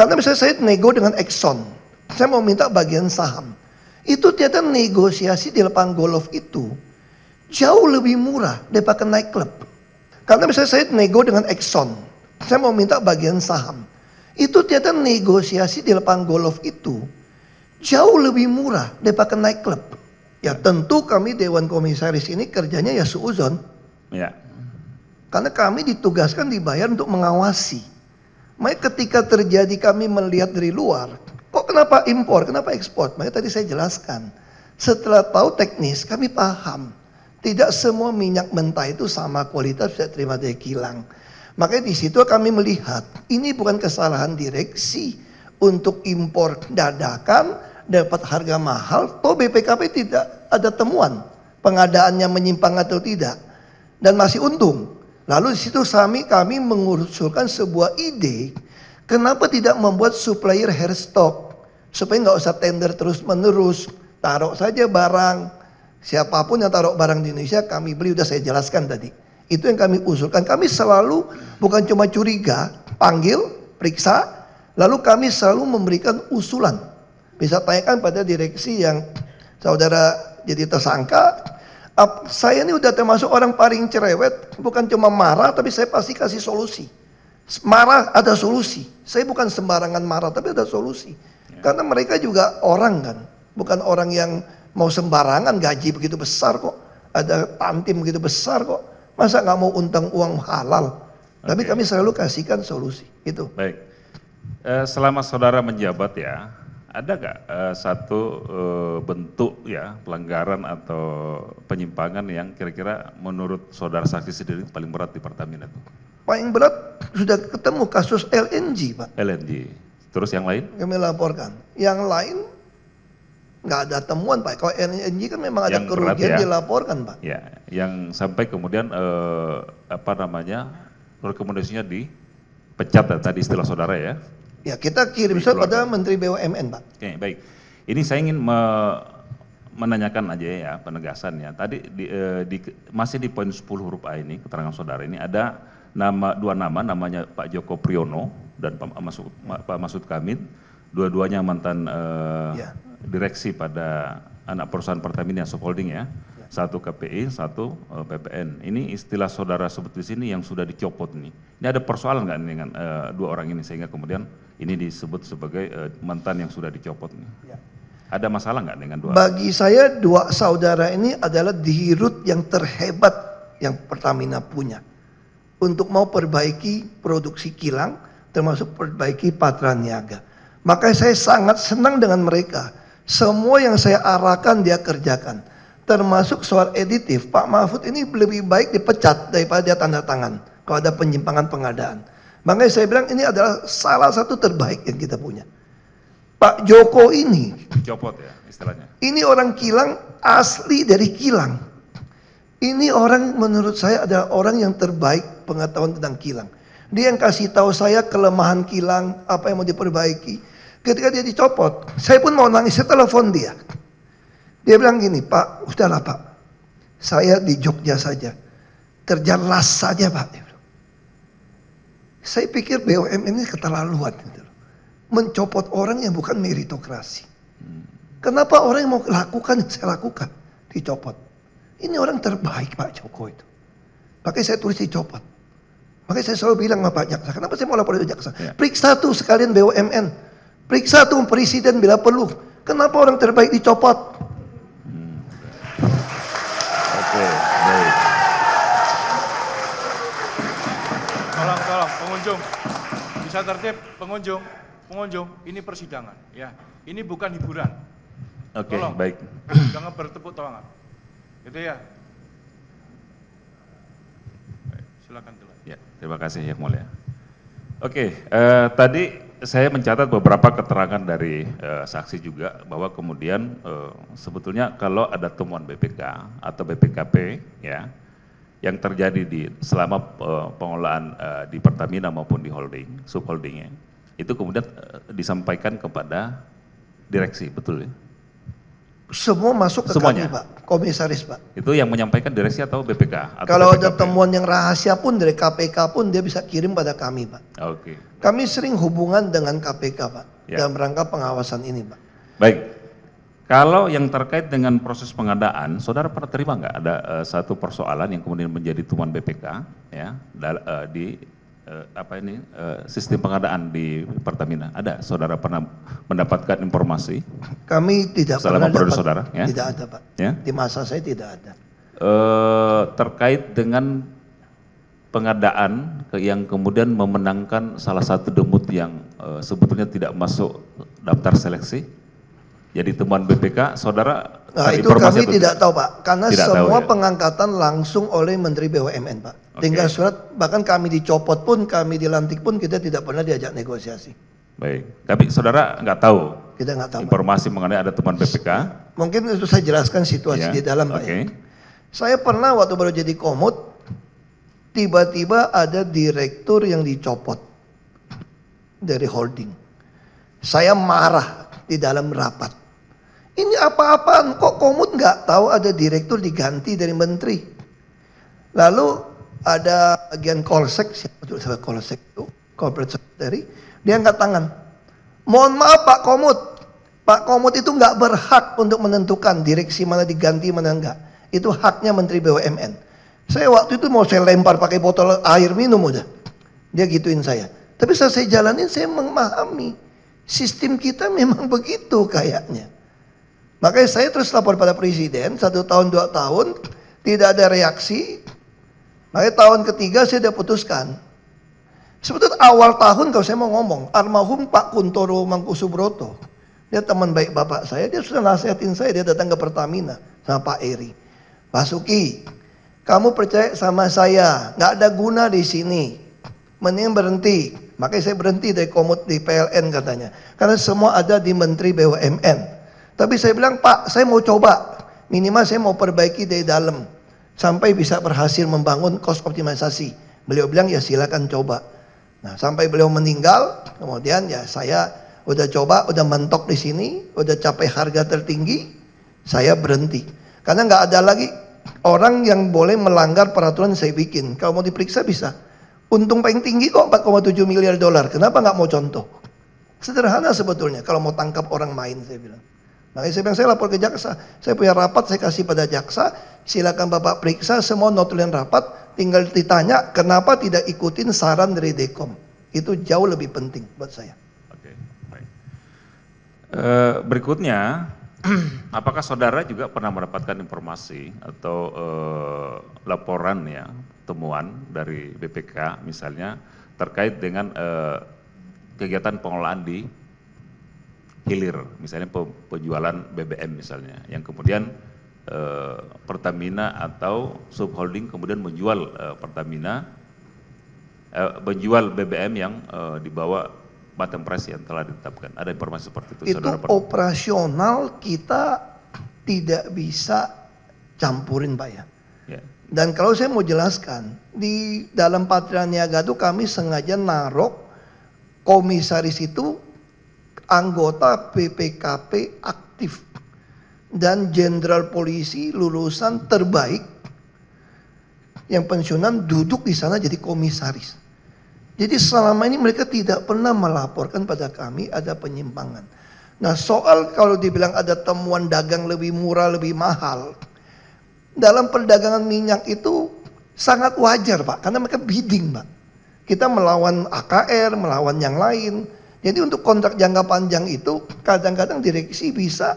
Karena misalnya saya nego dengan Exxon, saya mau minta bagian saham. Itu ternyata negosiasi di lapangan golf itu jauh lebih murah daripada naik klub. Karena misalnya saya nego dengan Exxon, saya mau minta bagian saham. Itu ternyata negosiasi di lapangan golf itu jauh lebih murah daripada naik klub. Ya tentu kami Dewan Komisaris ini kerjanya ya suuzon. Ya. Karena kami ditugaskan dibayar untuk mengawasi. Makanya ketika terjadi kami melihat dari luar, kok kenapa impor, kenapa ekspor? Makanya tadi saya jelaskan. Setelah tahu teknis, kami paham. Tidak semua minyak mentah itu sama kualitas bisa terima dari kilang. Makanya di situ kami melihat, ini bukan kesalahan direksi untuk impor dadakan, dapat harga mahal, toh BPKP tidak ada temuan pengadaannya menyimpang atau tidak, dan masih untung. Lalu di situ kami mengusulkan sebuah ide, kenapa tidak membuat supplier hair stock supaya nggak usah tender terus menerus, taruh saja barang, siapapun yang taruh barang di Indonesia kami beli, udah saya jelaskan tadi. Itu yang kami usulkan. Kami selalu bukan cuma curiga, panggil, periksa, lalu kami selalu memberikan usulan. Bisa tanyakan pada direksi yang saudara jadi tersangka. Saya ini udah termasuk orang paling cerewet, bukan cuma marah tapi saya pasti kasih solusi. Marah ada solusi. Saya bukan sembarangan marah tapi ada solusi. Karena mereka juga orang kan, bukan orang yang mau sembarangan, gaji begitu besar kok, ada tantim begitu besar kok. Masa nggak mau untang uang halal? Tapi kami selalu kasihkan solusi. Itu. Baik. Selama saudara menjabat ya, ada nggak satu bentuk ya pelanggaran atau penyimpangan yang kira-kira menurut saudara saksi sendiri paling berat di Pertamina itu? Paling berat sudah ketemu kasus LNG, Pak. LNG. Terus yang lain? Kami laporkan. Yang lain nggak ada temuan, Pak. Kalau LNG kan memang ada kerugian ya, dilaporkan, Pak. Ya, yang sampai kemudian rekomendasinya dipecat tadi istilah saudara ya. Ya kita kirim surat pada Menteri BUMN, Pak. Oke, baik. Ini saya ingin menanyakan aja ya penegasan ya. Tadi masih di poin 10 huruf A ini keterangan saudara ini ada dua nama, namanya Pak Joko Priyono dan Pak Masud Kamil, dua-duanya mantan direksi pada anak perusahaan Pertamina Subholding ya. Satu KPI, satu PPN. Ini istilah saudara sebut di sini yang sudah dicopot ini. Ini ada persoalan nggak dengan dua orang ini sehingga kemudian ini disebut sebagai mantan yang sudah dicopot ini? Ya. Ada masalah nggak dengan dua? Bagi saya dua saudara ini adalah dirut yang terhebat yang Pertamina punya untuk mau perbaiki produksi kilang, termasuk perbaiki Patraniaga. Makanya saya sangat senang dengan mereka. Semua yang saya arahkan dia kerjakan. Termasuk soal editif, Pak Mahfud ini lebih baik dipecat daripada dia tanda tangan kalau ada penyimpangan pengadaan. Makanya saya bilang ini adalah salah satu terbaik yang kita punya. Pak Joko ini, copot ya istilahnya. Ini orang kilang asli dari kilang. Ini orang menurut saya adalah orang yang terbaik pengetahuan tentang kilang. Dia yang kasih tahu saya kelemahan kilang, apa yang mau diperbaiki. Ketika dia dicopot, saya pun mau nangis, saya telepon dia. Dia bilang gini, Pak, udahlah Pak, saya di Jogja saja, kerja las saja Pak. Saya pikir BUMN ini keterlaluan, gitu. Mencopot orang yang bukan meritokrasi. Kenapa orang yang mau lakukan, saya lakukan, dicopot. Ini orang terbaik Pak Joko itu. Makanya saya tulis dicopot. Makanya saya selalu bilang sama Pak Jaksa, kenapa saya mau lapor ke Jaksa? Ya. Periksa tuh sekalian BUMN, periksa tuh presiden bila perlu. Kenapa orang terbaik dicopot? Oke, baik. Tolong pengunjung, bisa tertib pengunjung, ini persidangan ya, ini bukan hiburan. Oke, tolong, baik. Jangan bertepuk tangan, gitu ya. Baik, silakan dulu. Ya, terima kasih Yang Mulia. Oke, tadi saya mencatat beberapa keterangan dari saksi juga bahwa kemudian sebetulnya kalau ada temuan BPK atau BPKP ya yang terjadi selama pengolahan di Pertamina maupun di holding, subholdingnya, itu kemudian disampaikan kepada direksi, betul ya? Semua masuk ke Semuanya? kami Pak, komisaris Pak. Itu yang menyampaikan direksi atau BPK? Atau Kalau ada BPKP? temuan yang rahasia pun dari KPK pun dia bisa kirim pada kami Pak. Oke. Kami sering hubungan dengan KPK Pak, Ya. dalam rangka pengawasan ini Pak. Baik. Kalau yang terkait dengan proses pengadaan, saudara pernah terima nggak ada satu persoalan yang kemudian menjadi temuan BPK ya di sistem pengadaan di Pertamina? Ada, saudara pernah mendapatkan informasi? Kami tidak Selama pernah periode dapat, saudara, ya? tidak ada Pak. Ya? Di masa saya tidak ada. Terkait dengan pengadaan yang kemudian memenangkan salah satu demut yang sebetulnya tidak masuk daftar seleksi. Jadi temuan BPK, saudara Nah, itu informasi kami atau tidak tahu Pak, karena Tidak tahu, semua ya? pengangkatan langsung oleh Menteri BUMN Pak. Oke. Tinggal surat, bahkan kami dicopot pun, kami dilantik pun kita tidak pernah diajak negosiasi. Baik, tapi saudara nggak tahu Kita nggak tahu Pak. informasi mengenai ada temuan BPK? Mungkin itu saya jelaskan situasi Ya, di dalam Pak. oke. Ya. Saya pernah waktu baru jadi komut, tiba-tiba ada direktur yang dicopot dari holding. Saya marah di dalam rapat. Ini apa-apaan, kok komut nggak tahu ada direktur diganti dari menteri. Lalu ada bagian Kolsek, siapa itu Kolsek itu, corporate secretary, dia angkat tangan. Mohon maaf Pak Komut, Pak Komut itu nggak berhak untuk menentukan direksi mana diganti mana enggak. Itu haknya Menteri BUMN. Saya waktu itu mau saya lempar pakai botol air minum udah. Dia gituin saya. Tapi setelah saya jalanin saya memahami sistem kita memang begitu kayaknya. Makanya saya terus lapor pada presiden 1 tahun 2 tahun tidak ada reaksi. Makanya tahun ketiga saya sudah putuskan. Sebetulnya awal tahun kalau saya mau ngomong, almarhum Pak Kuntoro Mangkusubroto, dia teman baik bapak saya, dia sudah nasihatin saya, dia datang ke Pertamina sama Pak Eri. Pak Suki, kamu percaya sama saya, nggak ada guna di sini, mending berhenti. Makanya saya berhenti dari komut di PLN katanya, karena semua ada di Menteri BUMN. Tapi saya bilang, Pak, saya mau coba, minimal saya mau perbaiki dari dalam, sampai bisa berhasil membangun cost optimalisasi. Beliau bilang, ya silakan coba. Nah, sampai beliau meninggal, kemudian ya saya udah coba, udah mentok di sini, udah capai harga tertinggi, saya berhenti. Karena nggak ada lagi orang yang boleh melanggar peraturan saya bikin. Kalau mau diperiksa bisa. Untung paling tinggi kok 4,7 miliar dolar. Kenapa nggak mau contoh? Sederhana sebetulnya kalau mau tangkap orang main, saya bilang. Makanya saya bilang saya lapor ke jaksa. Saya punya rapat, saya kasih pada jaksa. Silakan Bapak periksa semua notulen rapat. Tinggal ditanya kenapa tidak ikutin saran dari Dekom. Itu jauh lebih penting buat saya. Oke, baik. Berikutnya, apakah saudara juga pernah mendapatkan informasi atau laporan ya, temuan dari BPK misalnya terkait dengan kegiatan pengelolaan di hilir, misalnya penjualan BBM misalnya, yang kemudian Pertamina atau subholding kemudian menjual Pertamina, menjual BBM yang di bawah bottom price yang telah ditetapkan. Ada informasi seperti itu? Itu saudara pernah? operasional kita tidak bisa campurin Pak ya. Ya. Dan kalau saya mau jelaskan, di dalam Patria Niaga itu kami sengaja naruh komisaris itu anggota BPKP aktif dan jenderal polisi lulusan terbaik yang pensiunan duduk di sana jadi komisaris. Jadi selama ini mereka tidak pernah melaporkan pada kami ada penyimpangan. Nah, soal kalau dibilang ada temuan dagang lebih murah, lebih mahal, dalam perdagangan minyak itu sangat wajar Pak, karena mereka bidding Pak. Kita melawan AKR, melawan yang lain. Jadi untuk kontrak jangka panjang itu kadang-kadang direksi bisa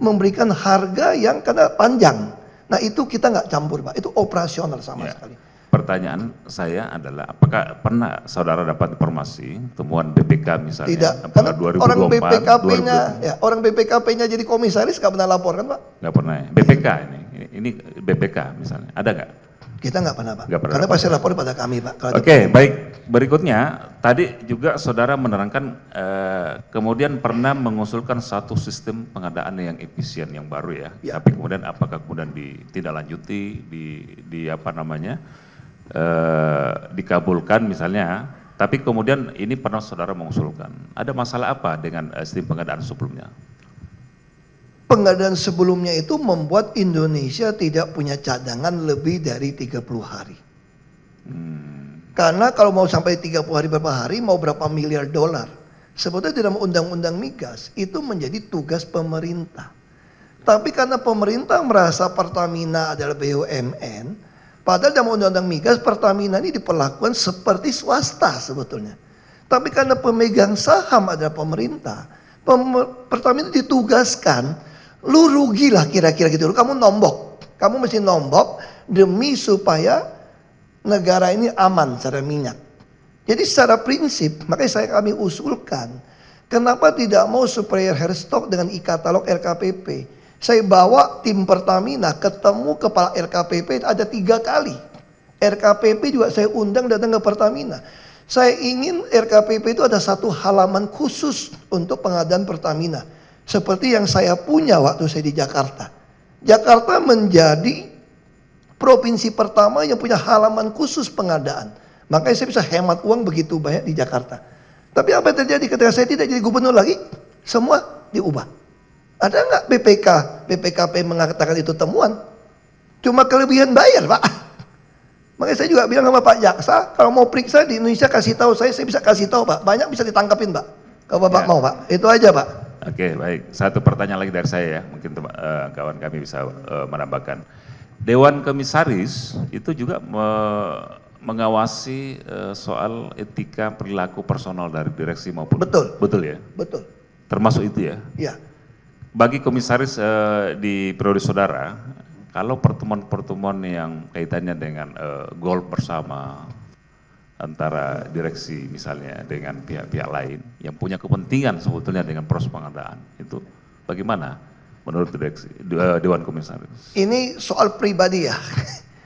memberikan harga yang karena panjang. Nah itu kita nggak campur Pak, itu operasional sama Ya. sekali. Pertanyaan saya adalah, apakah pernah saudara dapat informasi temuan BPK misalnya? Tidak, Apakah karena orang 2024, BPKP-nya, ya, orang BPKP-nya jadi komisaris nggak pernah laporkan Pak. nggak pernah ya? BPK ini BPK misalnya, ada nggak? Kita nggak pernah Pak, Nggak pernah karena lapor. pasti lapor pada kami Pak. Kalau ada- Oke, baik. Berikutnya, tadi juga saudara menerangkan kemudian pernah mengusulkan satu sistem pengadaan yang efisien yang baru ya. Ya. Tapi kemudian apakah kemudian ditindaklanjuti, di apa namanya, dikabulkan misalnya. Tapi kemudian ini pernah saudara mengusulkan. Ada masalah apa dengan sistem pengadaan sebelumnya? pengadaan sebelumnya itu membuat Indonesia tidak punya cadangan lebih dari 30 hari. Karena kalau mau sampai 30 hari berapa hari, mau berapa miliar dolar. Sebetulnya dalam undang-undang migas itu menjadi tugas pemerintah. Tapi karena pemerintah merasa Pertamina adalah BUMN, padahal dalam undang-undang migas Pertamina ini diperlakukan seperti swasta sebetulnya. Tapi karena pemegang saham adalah pemerintah, Pertamina ditugaskan, lu rugilah kira-kira gitu. Kamu nombok, kamu mesti nombok demi supaya negara ini aman secara minyak. Jadi secara prinsip, makanya kami usulkan, kenapa tidak mau supplier Herstok dengan e-katalog LKPP. Saya bawa tim Pertamina ketemu kepala LKPP ada 3 kali. LKPP juga saya undang datang ke Pertamina. Saya ingin RKPP itu ada satu halaman khusus untuk pengadaan Pertamina. Seperti yang saya punya waktu saya di Jakarta. Jakarta menjadi provinsi pertama yang punya halaman khusus pengadaan. Makanya saya bisa hemat uang begitu banyak di Jakarta. Tapi apa yang terjadi ketika saya tidak jadi gubernur lagi? Semua diubah. Ada nggak BPKP mengatakan itu temuan? Cuma kelebihan bayar, Pak. Makanya saya juga bilang sama Pak Jaksa, kalau mau periksa di Indonesia kasih tahu saya bisa kasih tahu, Pak. Banyak bisa ditangkapin, Pak. Kalau Bapak mau, Pak. Itu aja, Pak. Oke, baik. Satu pertanyaan lagi dari saya ya, mungkin kawan kami bisa menambahkan. Dewan Komisaris itu juga mengawasi soal etika perilaku personal dari direksi maupun betul ya? Betul. Termasuk itu ya? Iya. Bagi komisaris di periode saudara, kalau pertemuan-pertemuan yang kaitannya dengan golf bersama antara direksi misalnya dengan pihak-pihak lain yang punya kepentingan sebetulnya dengan proses pengadaan, itu bagaimana menurut direksi Dewan Komisaris? Ini soal pribadi ya.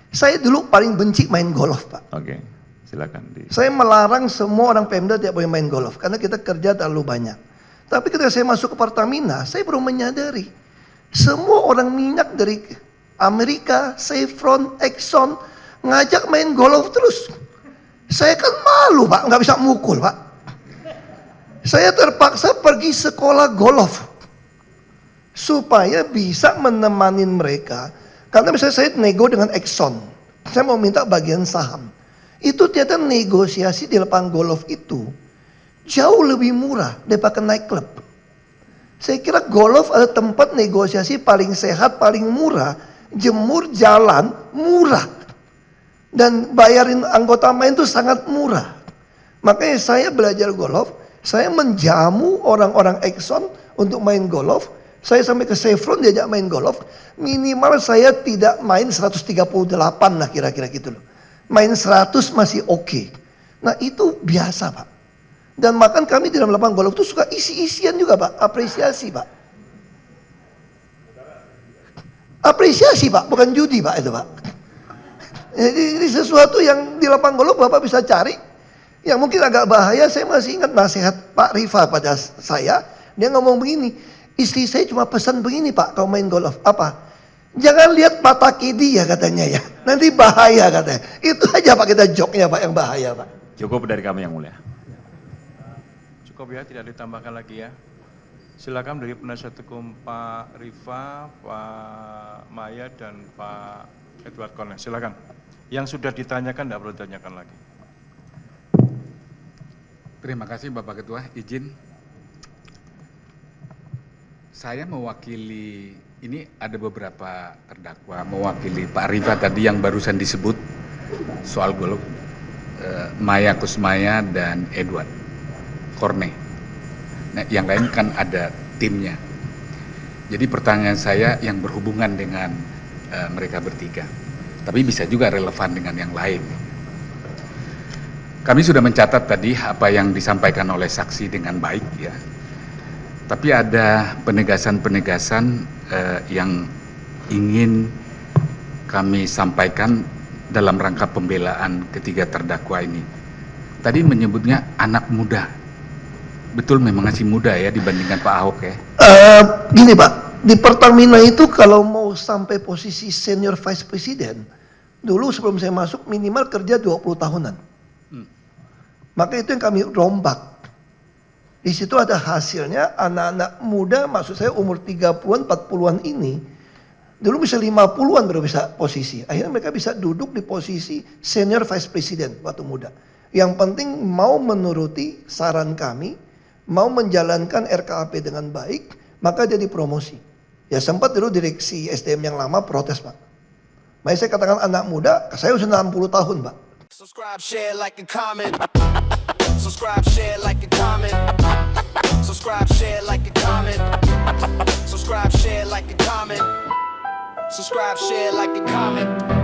Saya dulu paling benci main golf, Pak. Oke, silakan. Saya melarang semua orang Pemda tidak boleh main golf karena kita kerja terlalu banyak. Tapi ketika saya masuk ke Pertamina, saya baru menyadari semua orang minyak dari Amerika, Chevron, Exxon ngajak main golf terus. Saya kan malu, Pak, nggak bisa mukul, Pak. Saya terpaksa pergi sekolah golf supaya bisa menemani mereka. Karena misalnya saya nego dengan Exxon, saya mau minta bagian saham. Itu ternyata negosiasi di lapangan golf itu jauh lebih murah daripada naik klub. Saya kira golf adalah tempat negosiasi paling sehat, paling murah. Jemur jalan murah. Dan bayarin anggota main itu sangat murah. Makanya saya belajar golf, saya menjamu orang-orang Exxon untuk main golf. Saya sampai ke Chevron diajak main golf. Minimal saya tidak main 138 lah kira-kira gitu loh. Main 100 masih oke. Nah itu biasa, Pak. Dan bahkan kami di dalam lapangan golf itu suka isi-isian juga, Pak. Apresiasi, Pak. Apresiasi, Pak. Bukan judi, Pak, itu, Pak. Jadi ini sesuatu yang di lapangan golf Bapak bisa cari. Yang mungkin agak bahaya. Saya masih ingat nasihat Pak Rifa pada saya. Dia ngomong begini. Istri saya cuma pesan begini, Pak, kalau main golf. Apa? Jangan lihat mata kidi ya katanya ya. Nanti bahaya katanya. Itu aja Pak kita joknya, Pak, yang bahaya, Pak. Cukup dari kami yang mulia. Cukup ya, tidak ditambahkan lagi ya. Silakan dari penasihat hukum Pak Rifa, Pak Maya, dan Pak Edward Kones. Silakan. Yang sudah ditanyakan tidak perlu ditanyakan lagi. Terima kasih Bapak Ketua, izin. Saya mewakili, ini ada beberapa terdakwa, mewakili Pak Rifa tadi yang barusan disebut soal golf, Maya Kusmaya dan Edward Korne. Nah, yang lain kan ada timnya. Jadi pertanyaan saya yang berhubungan dengan mereka bertiga, tapi bisa juga relevan dengan yang lain. Kami sudah mencatat tadi apa yang disampaikan oleh saksi dengan baik ya. Tapi ada penegasan-penegasan yang ingin kami sampaikan dalam rangka pembelaan ketiga terdakwa ini. Tadi menyebutnya anak muda. Betul memang masih muda ya dibandingkan Pak Ahok ya? Gini Pak, di Pertamina itu kalau mau sampai posisi senior vice president, dulu sebelum saya masuk minimal kerja 20 tahunan. Maka itu yang kami rombak. Di situ ada hasilnya anak-anak muda, maksud saya umur 30-an, 40-an ini, dulu bisa 50-an baru bisa posisi. Akhirnya mereka bisa duduk di posisi senior vice president waktu muda. Yang penting mau menuruti saran kami, mau menjalankan RKAP dengan baik, maka dia dipromosi. Ya sempat dulu direksi SDM yang lama protes, Pak. Makanya saya katakan anak muda, saya udah 60 tahun, Pak. Subscribe, share, like, and comment. Subscribe, share, like, and comment. Subscribe, share, like, and comment. Subscribe, share, like, and comment. Subscribe, share, like, and comment.